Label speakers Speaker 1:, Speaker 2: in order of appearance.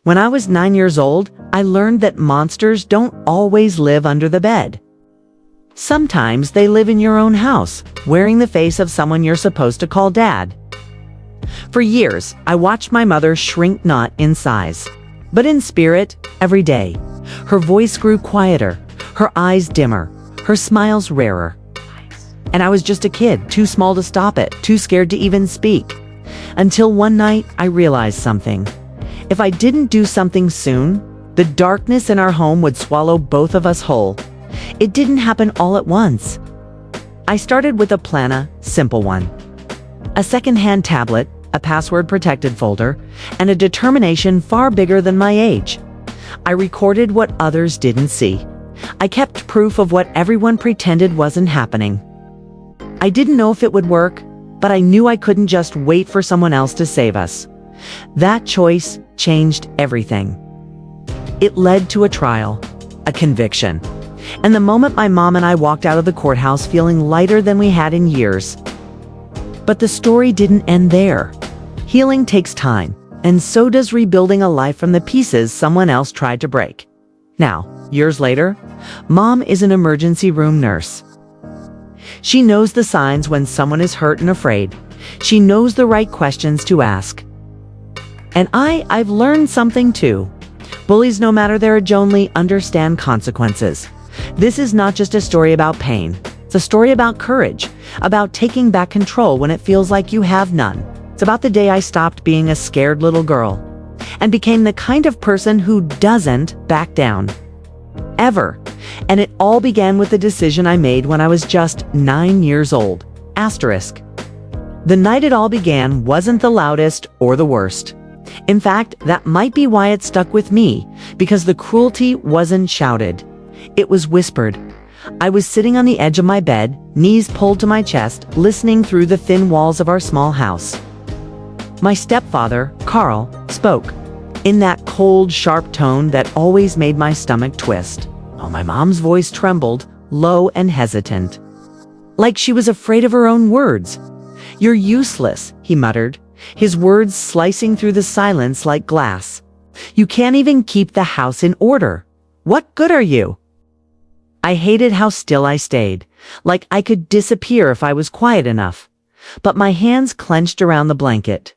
Speaker 1: When I was 9 years old, I learned that monsters don't always live under the bed. Sometimes they live in your own house, wearing the face of someone you're supposed to call dad. For years, I watched my mother shrink not in size, but in spirit every day. Her voice grew quieter, her eyes dimmer, her smiles rarer. And I was just a kid, too small to stop it, too scared to even speak. Until one night, I realized something. If I didn't do something soon, the darkness in our home would swallow both of us whole. It didn't happen all at once. I started with a plan, a simple one. A secondhand tablet, a password-protected folder, and a determination far bigger than my age. I recorded what others didn't see. I kept proof of what everyone pretended wasn't happening. I didn't know if it would work, but I knew I couldn't just wait for someone else to save us. That choice changed everything. It led to a trial, a conviction, and the moment my mom and I walked out of the courthouse feeling lighter than we had in years. But the story didn't end there. Healing takes time, and so does rebuilding a life from the pieces someone else tried to break. Now, years later, Mom is an emergency room nurse. She knows the signs when someone is hurt and afraid. She knows the right questions to ask. And I've learned something too. Bullies, no matter their age, only understand consequences. This is not just a story about pain. It's a story about courage, about taking back control when it feels like you have none. It's about the day I stopped being a scared little girl and became the kind of person who doesn't back down. Ever. And it all began with the decision I made when I was just 9 years old. Asterisk. The night it all began wasn't the loudest or the worst. In fact, that might be why it stuck with me, because the cruelty wasn't shouted. It was whispered. I was sitting on the edge of my bed, knees pulled to my chest, listening through the thin walls of our small house. My stepfather, Carl, spoke, in that cold, sharp tone that always made my stomach twist. Oh, my mom's voice trembled, low and hesitant, like she was afraid of her own words. "You're useless," he muttered, his words slicing through the silence like glass. "You can't even keep the house in order. What good are you?" I hated how still I stayed, like I could disappear if I was quiet enough. But my hands clenched around the blanket.